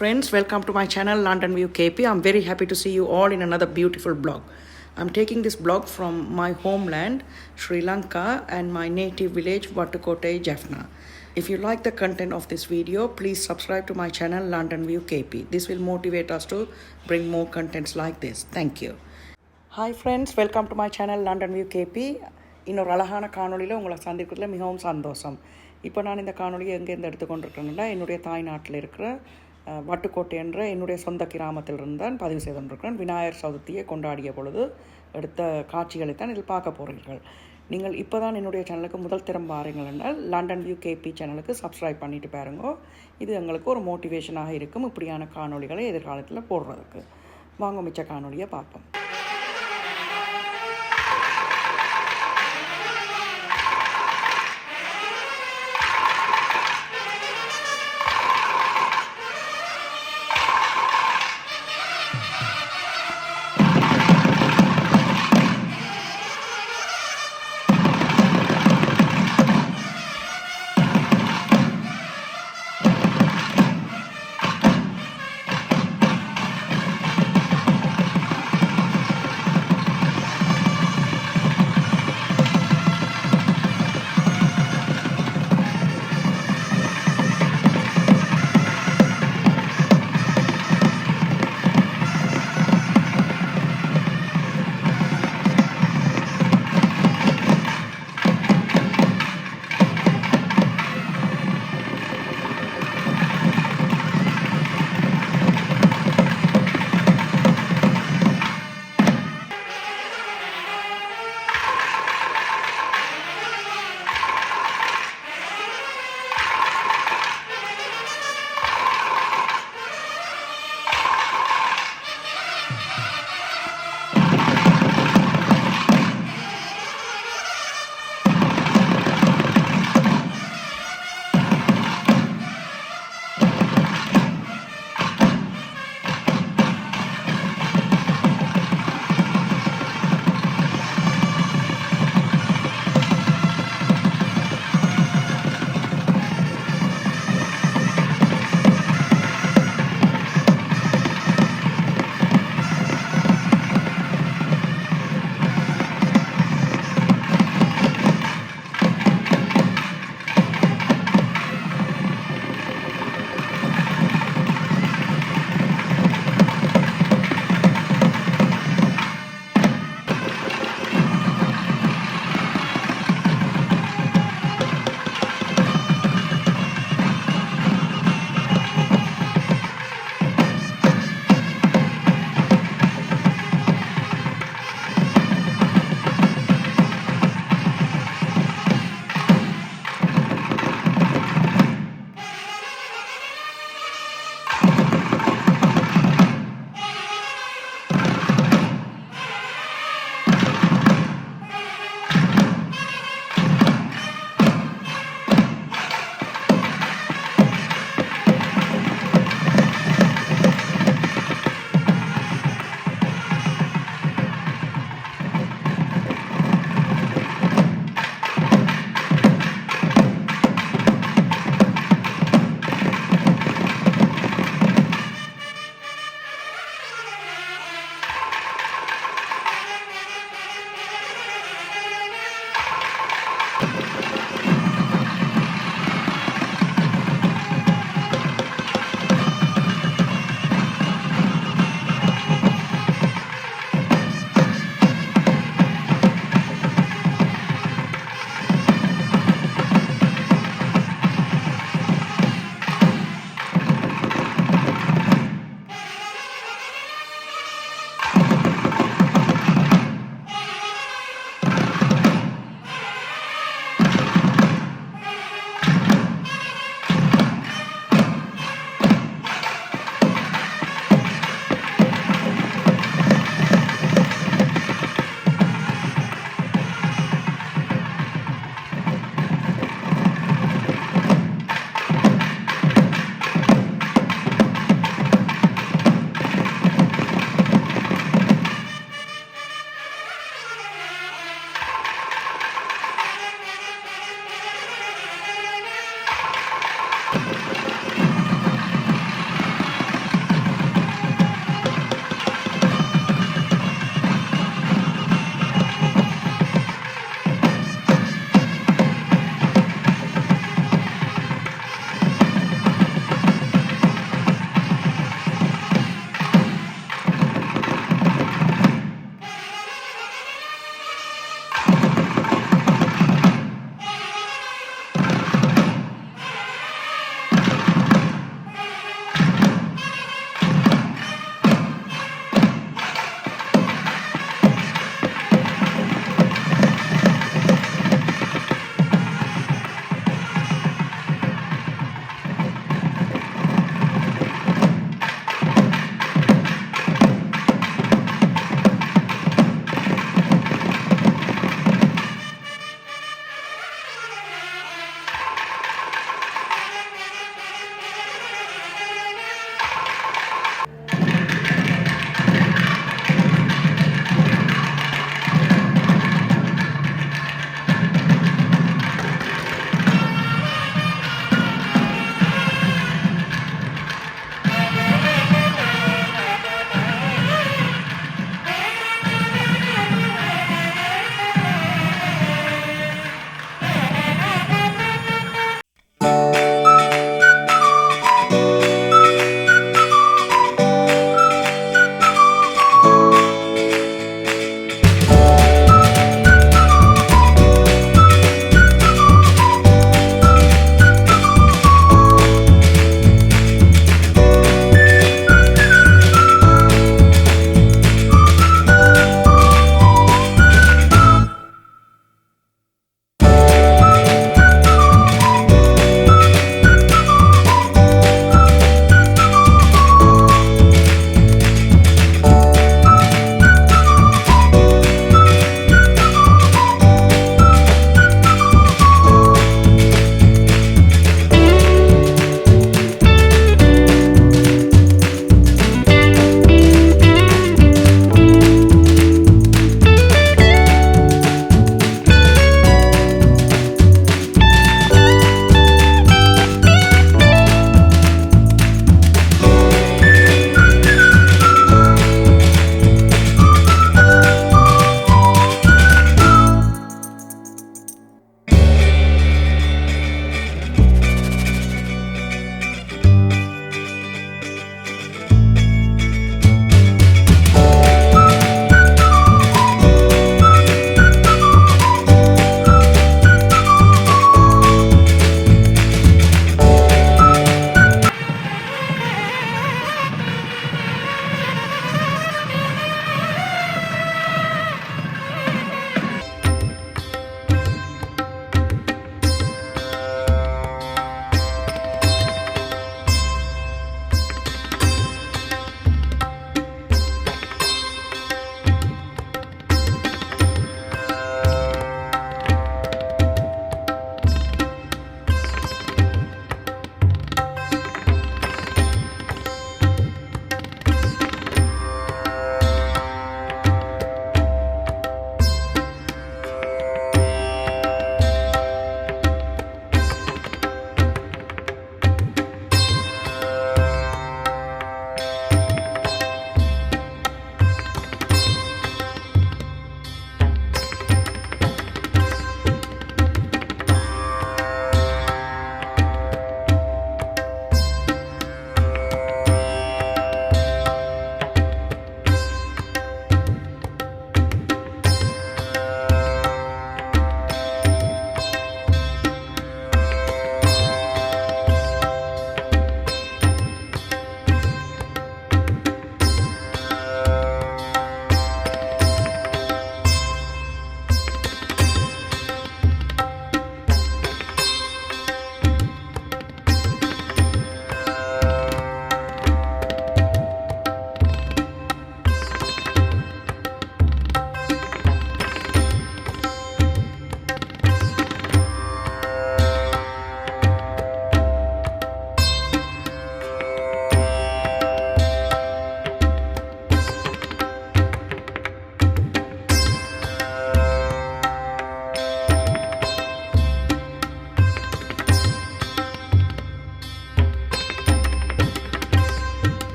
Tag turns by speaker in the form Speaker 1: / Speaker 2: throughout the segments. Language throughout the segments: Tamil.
Speaker 1: friends, welcome to my channel London View KP. I'm very happy to see you all in another beautiful blog. I'm taking this blog from my homeland Sri Lanka and my native village Vatukote, Jaffna. If you like the content of this video, please subscribe to my channel London View KP. This will motivate us to bring more contents like this. Thank you. Hi friends, welcome to my channel London View KP. இன்னொரு அழகான காணொலியில் உங்களை சந்திக்கிறதுல மிகவும் சந்தோஷம். இப்போ நான் இந்த காணொலியை எங்கேருந்து எடுத்துக்கொண்டிருக்கேன்னா என்னுடைய தாய்நாட்டில் இருக்கிற வட்டுக்கோட்டை என்ற என்னுடைய சொந்த கிராமத்திலிருந்து தான் பதிவு செய்து கொண்டிருக்கிறேன். விநாயகர் சதுர்த்தியை கொண்டாடிய பொழுது எடுத்த காட்சிகளை தான் இதில் பார்க்க போகிறீர்கள். நீங்கள் இப்போ தான் என்னுடைய சேனலுக்கு முதல் திறம் பாருங்கள் என்றால் லண்டன் வியூ கேபி சேனலுக்கு சப்ஸ்கிரைப் பண்ணிட்டு பாருங்க. இது எங்களுக்கு ஒரு மோட்டிவேஷனாக இருக்கும் இப்படியான காணொலிகளை எதிர்காலத்தில் போடுறதுக்கு. வாங்க மிச்ச காணொலியை பார்ப்போம்.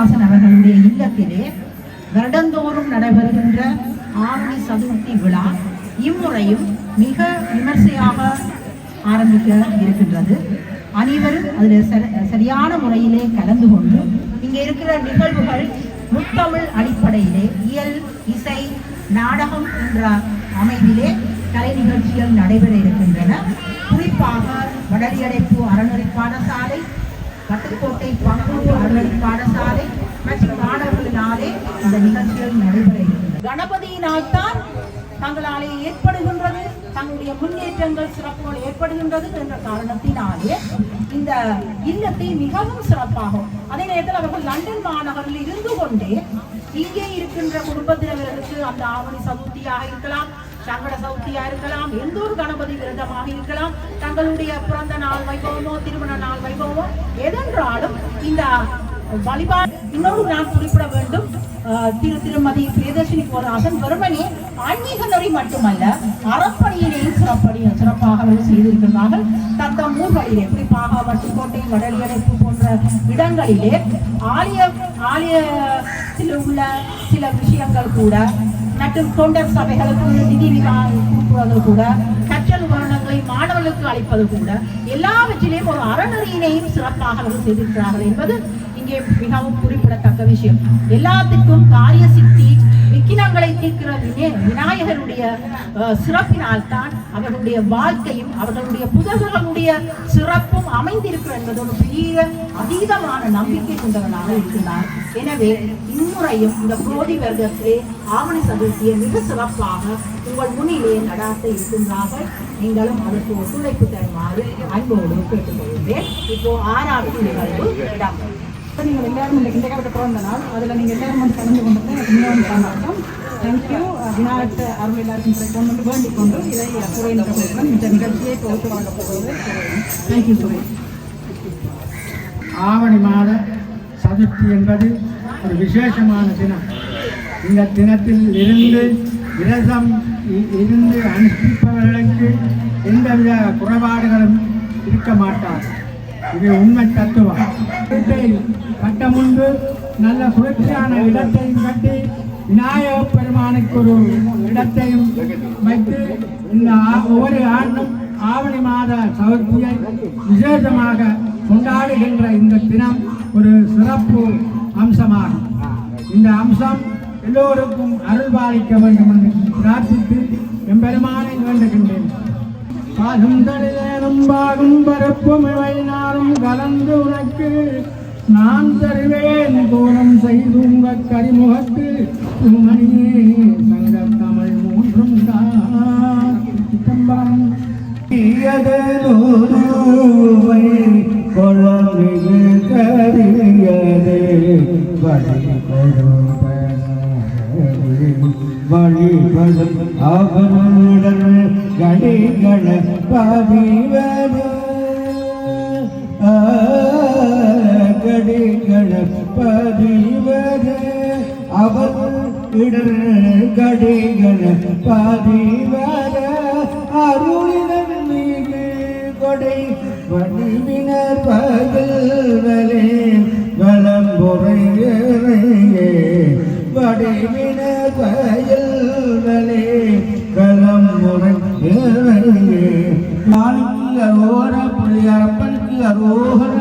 Speaker 2: கண்ணதாசன் அவர்களுடைய இல்லத்திலே வருடந்தோறும் நடைபெறுகின்ற ஆவணி சதுர்த்தி விழா இம்முறையும் மிக விமர்சையாக ஆரம்பிக்க இருக்கின்றது. அனைவரும் அதில் சரியான முறையிலே கலந்து கொண்டு இங்கே இருக்கிற நிகழ்வுகள் முத்தமிழ் அடிப்படையிலே இயல், இசை, நாடகம் என்ற அமைப்பிலே கலை நிகழ்ச்சிகள் நடைபெற இருக்கின்றன. குறிப்பாக வடலியடைப்பு அறநெறி பாடசாலை, வட்டுக்கோட்டை பங்குரு அறநெறி பாடசாலை மற்றும் மாணவர்களினாலே இந்த நிகழ்ச்சிகள் நடைபெற இருக்கின்றன. கணபதியினால் தான் தங்களாலே ஏற்படுகின்றது, தங்களுடைய முன்னேற்றங்கள் சிறப்புகள் ஏற்படுகின்றது என்ற காரணத்தினாலே இந்த இல்லத்தை மிகவும் சிறப்பாகும். அதே நேரத்தில் அவர்கள் லண்டன் மாநகரில் இருந்து கொண்டே இங்கே இருக்கின்ற குடும்பத்தினர்களுக்கு அந்த ஆவணி சதுர்த்தியாக இருக்கலாம், சங்கட சதுர்த்தியா இருக்கலாம், எந்த ஒரு கணபதி விரதமாக இருக்கலாம், தங்களுடைய பிறந்த நாள் வைபவமோ திருமண நாள் வைபவமோ எதென்றாலும் இந்த வழிபாடு. இன்னொரு நான் குறிப்பிட வேண்டும், திருமதி பிரியதர்ஷினி போராசன் வெறுமனே ஆன்மீக நெறி மட்டுமல்ல அறப்பணியிலேயும் சிறப்பாக செய்திருக்கிறார்கள். தத்தம் ஊர்களிலே குறிப்பாக வட்டுக்கோட்டை, வடலியடைப்பு போன்ற இடங்களிலே ஆலயத்தில் உள்ள சில விஷயங்கள் கூட மற்றும் தொண்டர் சபைகளுக்கு நிதி கொடுப்பது கூட, கற்றல் உபகரணங்களை மாணவர்களுக்கு அளிப்பது கூட எல்லாவற்றிலேயும் ஒரு அறநெறியினையும் சிறப்பாக அவர்கள் செய்திருக்கிறார்கள் என்பது இங்கே மிகவும் குறிப்பிடத்தக்க விஷயம். எல்லாத்துக்கும் காரிய சித்தி விக்கினங்களை தீர்க்கிற விநாயகருடைய சிறப்பினால் தான் அவர்களுடைய வாழ்க்கையும் அவர்களுடைய புதர்களுடைய சிறப்பும் அமைந்திருக்கிற என்பது ஒரு பெரிய அதீதமான நம்பிக்கை கொண்டவனாக இருக்கிறார். எனவே இம்முறையும் இந்த கோடி வருடத்திலே ஆவணி சதுர்த்தியை மிக சிறப்பாக உங்கள் முன்னிலே நடாத்த இருக்கின்றார்கள். நீங்களும் அதற்கு ஒத்துழைப்பு தருமாறு அன்போடு கேட்டுக்கொள்கிறேன். இப்போ 6வது நிகழ்வு இடம். நீங்கள் எல்லாரும் இந்த காலத்தை பிறந்த நாள், அதில் நீங்கள் எல்லாரும் வந்து கலந்து கொண்டது எனக்கு மிகவும் சந்தோஷம். தேங்க்யூ. விநாயகர் அருள் எல்லாருக்கும் கொண்டு வந்து வேண்டிக் கொண்டு இதை சுரேந்திரன் இந்த நிகழ்ச்சியை தொகுத்து வழங்கப் போகிறது. தேங்க்யூ சுரேன்.
Speaker 3: ஆவணி மாத சதுர்த்தி என்பது ஒரு விசேஷமான தினம். இந்த தினத்தில் இருந்து விரதம் இருந்து அனுஷ்டிப்பவர்களுக்கு எந்தவித குறைபாடுகளும் இருக்க மாட்டார். இது உண்மை தத்துவம். வீட்டை கட்ட முன்பு நல்ல சுழற்சியான இடத்தையும் கட்டி விநாயகப் பெருமானுக்கு ஒரு இடத்தையும் வைத்து இந்த ஒவ்வொரு ஆண்டும் ஆவணி மாத சதுர்த்தியை விசேஷமாக கொண்டாடுகின்ற இந்த தினம் ஒரு சிறப்பு அம்சமாகும். இந்த அம்சம் எல்லோருக்கும் அருள் பாலிக்க வேண்டும் என்று பிரார்த்தித்து எம்பெருமானை வேண்டுகின்றேன். பாகும் தடிலேனும் பாகும் பரப்பும் இவையினாரும் கலந்து உனக்கு நான் தருவேன் கோலம் செய்துங்க கரிமுகத்து மணியே சங்க தமிழ் மூன்றும் தாம்பரம் கொழமிகு கரியதே வழிபடும் அவனுடன் கடிகண பதிவது கடிகண பதிவது அவன் இடர் கடிகண பதிவது அருளினன் மீது கொடை வடிவினர் பகல்களே வளம்புறையே வடிவின பயல்களே களமுறை நாளைக்கு அரோர புள்ளியப்பனுக்கு அரோகர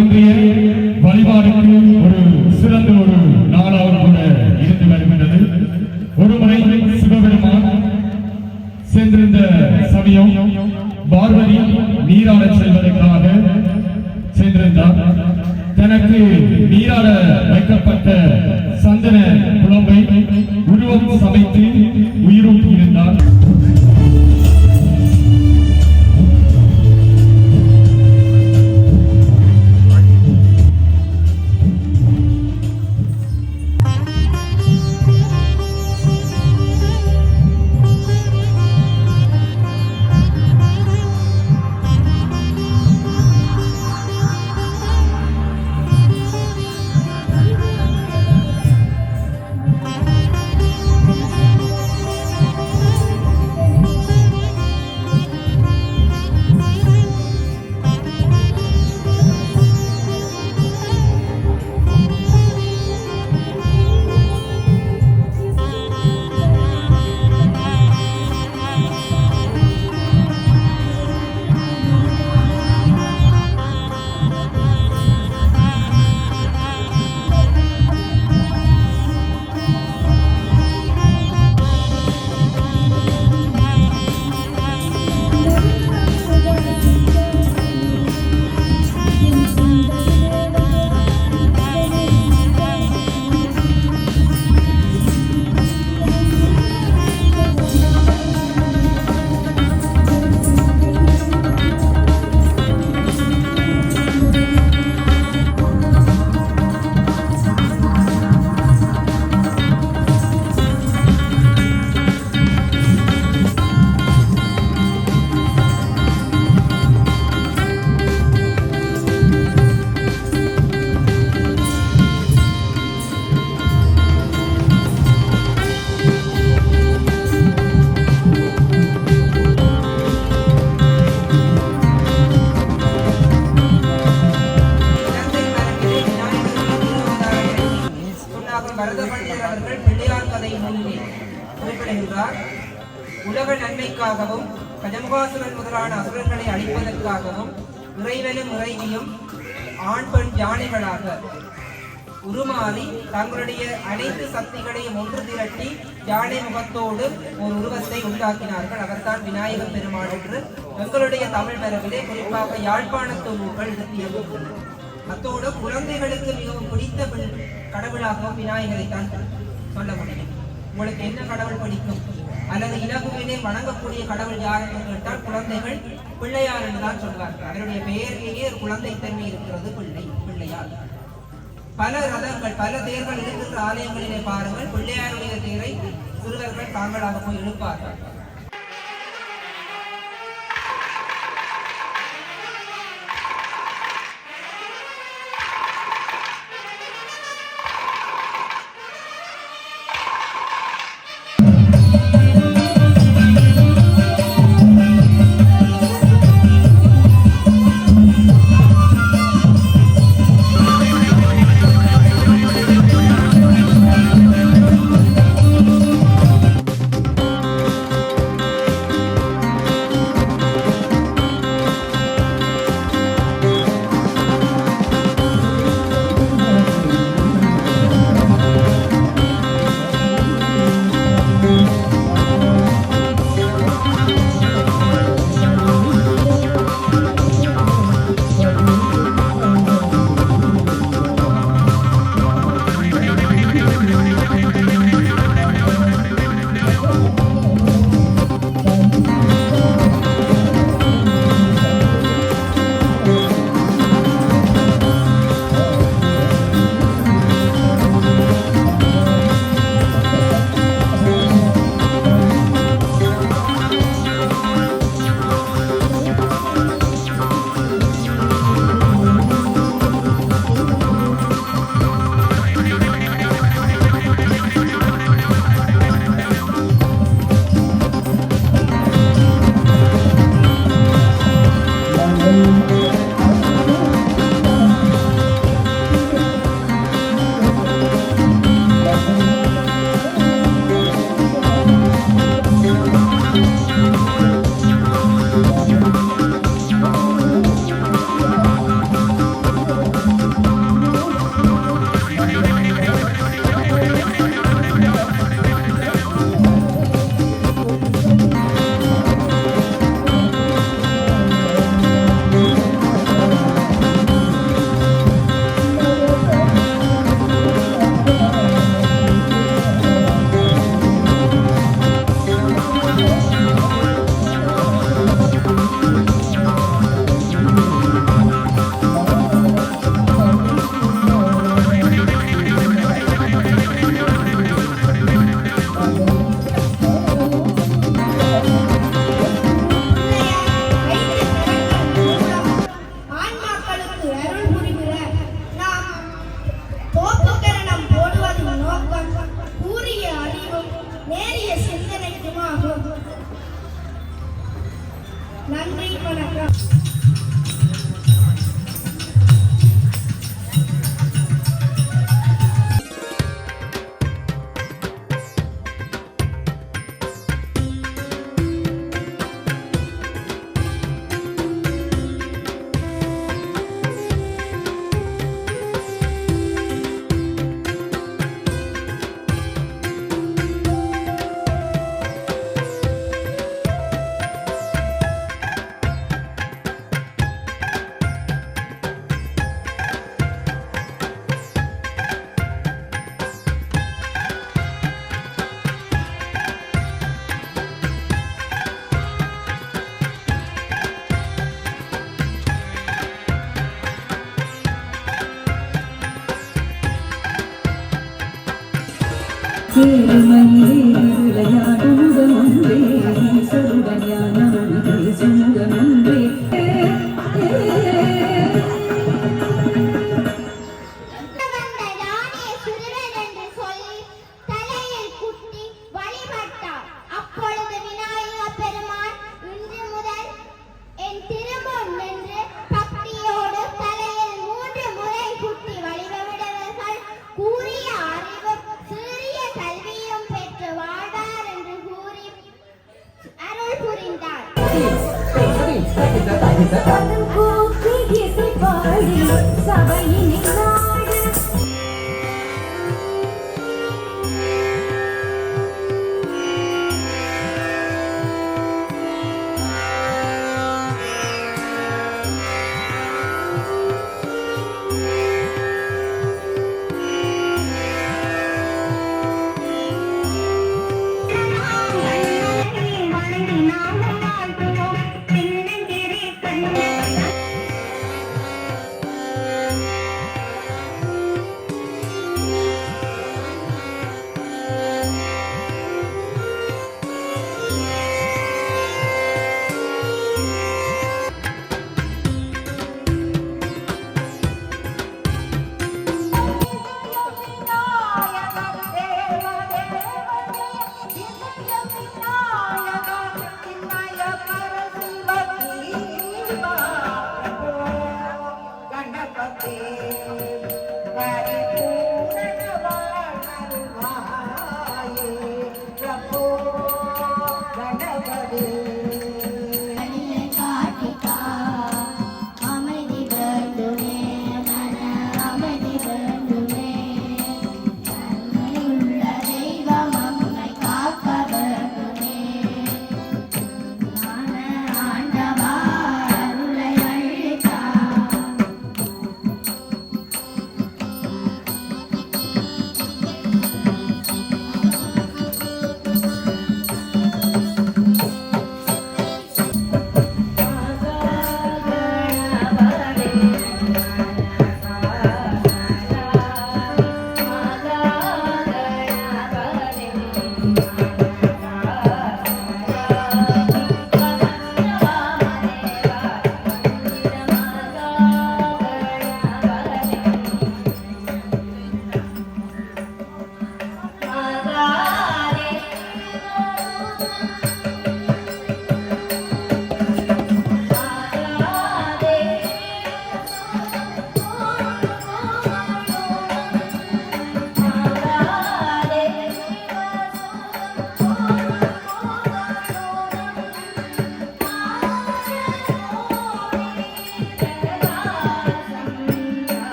Speaker 4: இன்றைய வழிபாடுக்கு ஒரு சிறந்த ஒரு நாளாக கூட இருந்து வருகின்றது. ஒருமுறை சிவபெருமான் சென்றிருந்த சமயம் பார்வதி நீராட செல்வதற்காக சென்றிருந்தார். தனக்கு நீராட வைக்கப்பட்ட சந்தன குழம்பை உருவம் சமைத்து உயிரூட்டி இருந்தார்.
Speaker 5: உலக நன்மைக்காகவும் கஜமுகாசுரன் முதலான அசுரர்களை அழிப்பதற்காகவும் இறைவனும் இறைவியும் ஆண் பெண் யானைகளாக உருமாறி தங்களுடைய அனைத்து சக்திகளையும் ஒன்று திரட்டி யானை முகத்தோடு ஒரு உருவத்தை உண்டாக்கினார்கள். அவர்தான் விநாயக பெருமாள் என்று எங்களுடைய தமிழ் மரபிலே குறிப்பாக யாழ்ப்பாணத்து நூல்கள் எடுத்திருக்கின்றன. அத்தோடு குழந்தைகளுக்கு மிகவும் பிடித்த கடவுளாகவும் விநாயகரைத்தான் சொல்ல முடியும். உங்களுக்கு என்ன கடவுள் பிடிக்கும் அல்லது இலகுவிலே வணங்கக்கூடிய கடவுள் யார் என்று கேட்டால் குழந்தைகள் பிள்ளையார் என்றுதான் சொல்வார்கள். அவருடைய பெயரிலேயே ஒரு குழந்தைத்தன்மை இருக்கிறது, பிள்ளையார். பல ரதங்கள் பல தேர்கள் இருக்கின்ற ஆலயங்களிலே பாருங்கள், பிள்ளையாருடைய தேரை சிறுவர்கள் தாங்களாக போய் இழுப்பார்கள்.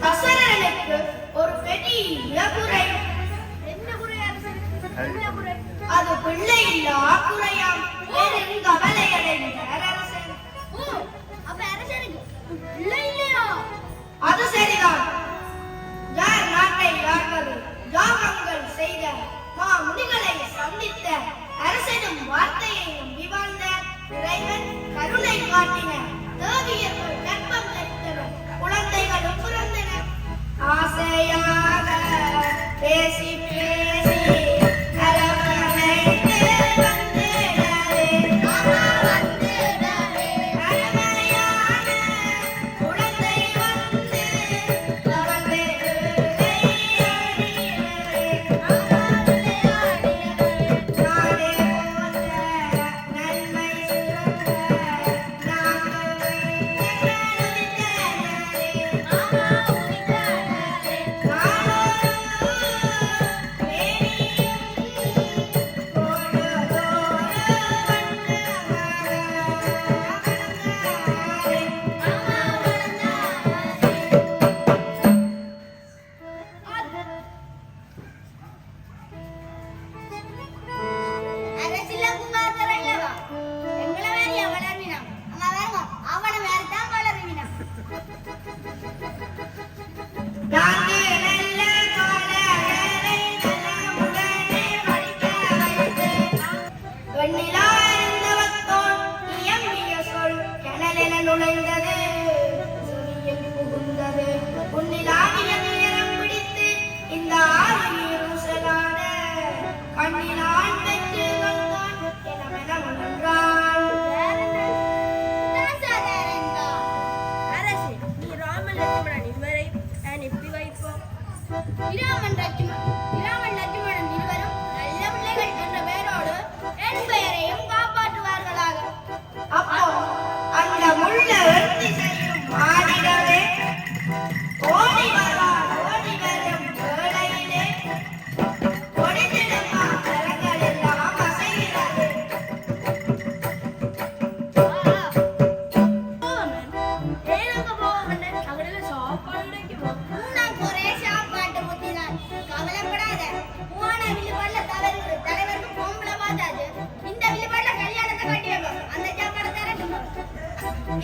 Speaker 6: அசரனுக்கு ஒரு பெரிய குறை. என்ன குறை? அது பிள்ளை இல்லா குறையாம். பெரும் கவலை அடைந்தார் அரசன். அப்ப அரசனுக்கு பிள்ளை இல்லையா? அது சரிதான். யார் நாட்டை ஆள்வது, யாகங்கள் செய்த மாமுனிகளை சந்தித்த அரசனும் வார்த்தையை நம்பி வாழ்ந்த இறைவன் கருணை காட்டின. தேவியர்கள் கற்பம் தரித்தனர், குழந்தைகளும் பிறந்தனர். ஆசையாக பேசி பேசி அரவணைத்து வந்தேனே, அரவணையான குழந்தை வந்து கவர்ந்தே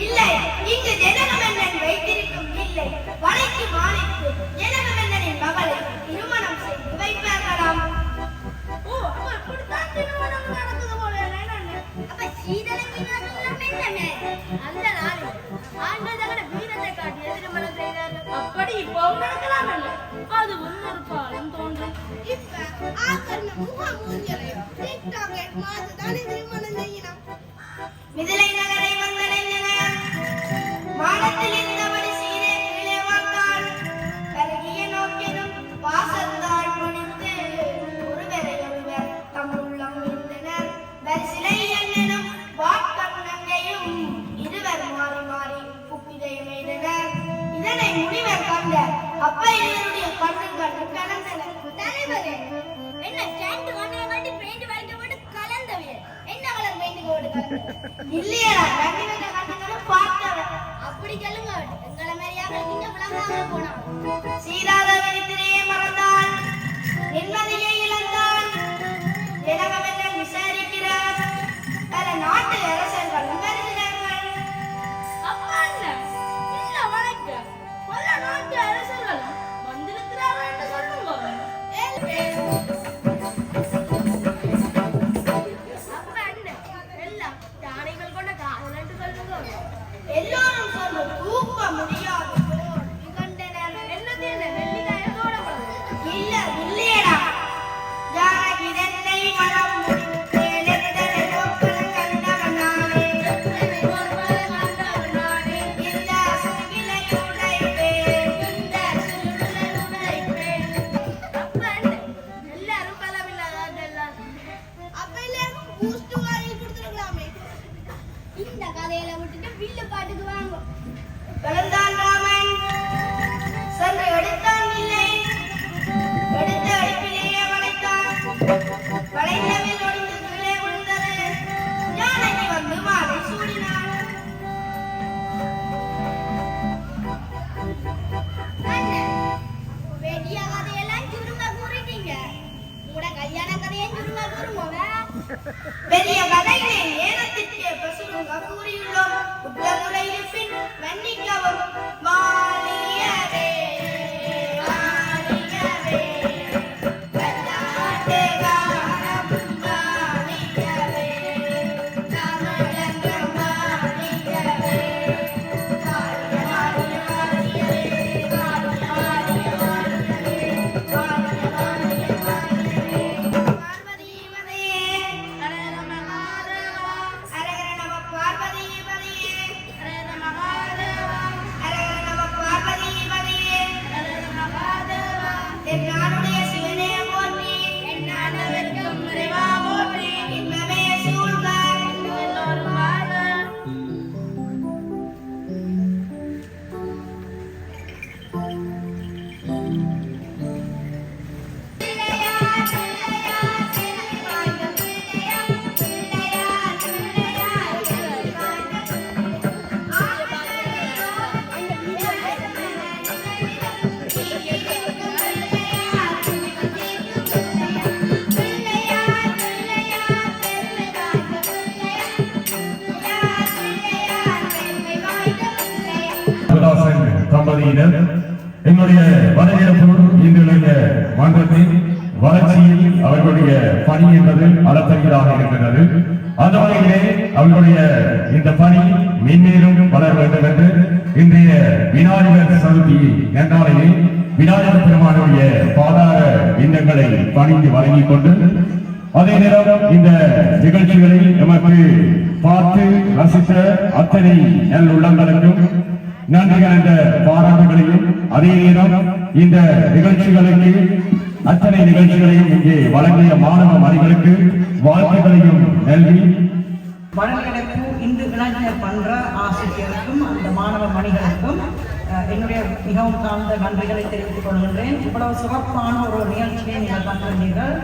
Speaker 6: இல்லை, இங்கு ஜனகமன்னன் வைத்திருக்கும் இல்லை வளைக்கு மாறிக்கு ஜனகமன்னனின் மகளை திருமணம் செய்து வைப்பார்களாம். ஓ, அப்ப அப்படித்தான் திருமணம் நடக்குது போல. அப்ப சீதனக்கு என்னமே அந்த நாளில் ஆண்கள் தங்களோட வீரத்தை காட்டி திருமணம் செய்தார்கள். அப்படி இப்போ நடக்கலாம் அல்ல, அது ஒரு காலம் தோன்றும். இப்ப ஆக்கர்ண மூஞ்சலையோ டிக்டாக் மாது தானே திருமணம் செய்யணும். மிதிலை நகரை வந்தடைந்தனர். வானத்தில் இருந்தபடி சீரே கீழே பார்த்தாள். கருகிய நோக்கிலும் வாசத்தால் முடித்து ஒருவரை ஒருவர் தம்முள்ளம் இருந்தனர். வரிசிலை எண்ணனும் வாக்கண்ணங்கையும் இருவர் மாறி மாறி புக்கிதயம் எய்தனர். இதனை முனிவர் கண்ட அப்ப இருவருடைய கண்ணுகள் கலந்தனர். தலைவரே, என்ன கேண்டு கண்ணை காட்டி பெயிண்ட் வைக்க போட்டு கலந்தவே என்ன கலர் பெயிண்ட் போட்டு கலந்த இல்லையா? கண்ணிவங்க கண்ணுங்களும் பார்த்தவர். அப்படி சொல்லுங்க, எங்களை மாதிரியாக நீங்க விளங்காம போனான். சீதாதேவி திரையை மறந்தாள், நிம்மதியை இழந்தாள். ஜனகமன்னன் விசாரிக்கிறார். பல நாட்டு அரசர்கள் வருகிறார்கள். அப்பா என்ன இல்ல வணக்க பல நாட்டு அரசர்கள் வந்திருக்கிறார்கள் என்று சொல்லுங்க. அப்பா என்ன எல்லாம் தானைகள் கொண்ட காதல் என்று சொல்லுங்க. எல்லோரும் சொல்ல தூக்க முடியாது என்ன தேர்ந்த நெல்லிக்காயோட இல்ல இல்லையடா. ஜானகி தென்னை மரம் இந்த கதையில விட்டுட்டு வில்லு பாட்டுக்கு வாங்க. கலந்தான் ராமன் சென்று எடுத்தான் இல்லை, எடுத்த அடுப்பிலேயே வளைத்தான். வளைந்தவில் ஒளிந்து கீழே விழுந்தது. ஜானகி வந்து மாலை சூடினான். வெடிய கதையெல்லாம் சுருங்க கூறிட்டீங்க. உங்களோட கல்யாண கதையை சுருங்க கூறுங்க. பெரிய கதைகளை நேரத்திற்கே பசுருங்க கூறியுள்ளோம். உத்தமுறை இருப்பின் மன்னிக்கவும். வாலியவே வாலியவே கல்லாட்டு காலம் வாலியவே தமிழங்க வாலியவே வாலிய வாலிய வாலியவே வாலிய வாலிய வாலியவே வாலிய வாலிய வாலியவே பார்வதி மதையே அரகர மகாதேவா அரகர நம பார்வதி மதையே அரகர மகாதேவா அரகர நம பார்வதி மதையே அரகர மகாதேவா தென்னாடுடைய சிவனே போற்றி என்னானவர்க்கும் இறைவா போற்றி இன்பமே சூழ்க எல்லோரும் வாழ்க.
Speaker 4: சிவதாசன் தம்பதியினர் எங்களுடைய வடகிழப்பு இன்றைய மன்றத்தின் வளர்ச்சியில் அவர்களுடைய பணி என்பது அளத்தீராக இருக்கின்றது. அந்த வகையிலே அவர்களுடைய இந்த பணி மென்மேலும் வளர வேண்டும் என்று இன்றைய விநாயகர் சதுர்த்தி நன்னாளையில் விநாயகர் பெருமானுடைய பாதார விண்ணங்களை பணிந்து வழங்கிக் கொண்டு அதே நேரம் இந்த நிகழ்ச்சிகளை எமக்கு பார்த்து ரசித்த அத்தனை நல் உள்ளங்களுக்கும் நன்றிகள் என்ற பாராட்டுகளையும் அதே நேரம் இந்த நிகழ்ச்சிகளுக்கு அத்தனை நிகழ்ச்சிகளையும் இங்கே வழங்கிய மாணவ மணிகளுக்கு வாழ்த்துக்களையும் நல்கி
Speaker 2: வடகிழக்கு இந்து இளைஞர் பண்ற ஆசிரியருக்கும் அந்த மாணவ மணிகளுக்கும் என்னுடைய மிகவும் தாழ்ந்த நன்றிகளை தெரிவித்துக் கொள்கின்றேன். இவ்வளவு சிறப்பான ஒரு நிகழ்ச்சியை நீங்கள் தந்திருந்தீர்கள்.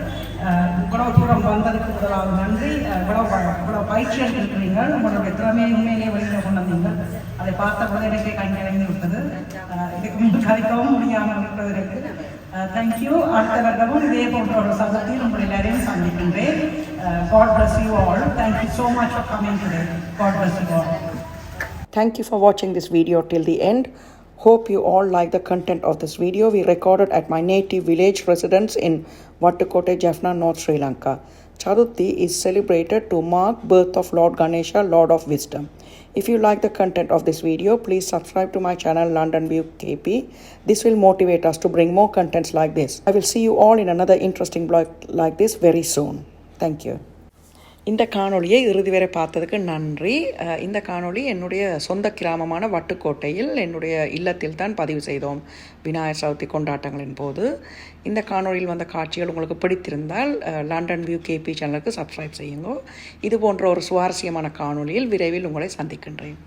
Speaker 2: இவ்வளவு தூரம் வந்ததுக்கு முதலாவது நன்றி. இவ்வளவு பயிற்சி எடுத்திருக்கிறீர்கள். உங்களுடைய திறமையை உண்மையிலேயே வெளியில் கொண்டு வந்தீர்கள். அதை பார்த்த போது எனக்கு கண் இறங்கி விட்டது. இதுக்கு முன் கதைக்கவும் முடியாமல் இருக்கிறது இருக்கு. தேங்க்யூ. அடுத்த வருடமும் இதே போன்ற ஒரு சங்கத்தில் உங்கள் எல்லாரையும் சந்திக்கின்றேன். God bless you all. Thank you so much for coming today. God bless you all.
Speaker 1: Thank you for watching this video till the end. Hope you all like the content of this video. We recorded at my native village residence in Wattukote, Jaffna, North Sri Lanka. Charuthi is celebrated to mark birth of Lord Ganesha, Lord of Wisdom. If you like the content of this video, please subscribe to my channel London View KP. This will motivate us to bring more contents like this. I will see you all in another interesting blog like this very soon. Thank you. இந்த காணொளியை இறுதி வரை பார்த்ததுக்கு நன்றி. இந்த காணொளி என்னுடைய சொந்த கிராமமான வட்டுக்கோட்டையில் என்னுடைய இல்லத்தில் தான் பதிவு செய்தோம் விநாயகர் சதுர்த்தி கொண்டாட்டங்களின் போது. இந்த காணொளியில் வந்த காட்சிகள் உங்களுக்கு பிடித்திருந்தால் லண்டன் வியூ கேபி சேனலுக்கு சப்ஸ்கிரைப் செய்யுங்க. இது போன்ற ஒரு சுவாரஸ்யமான காணொளியில் விரைவில் உங்களை சந்திக்கின்றேன்.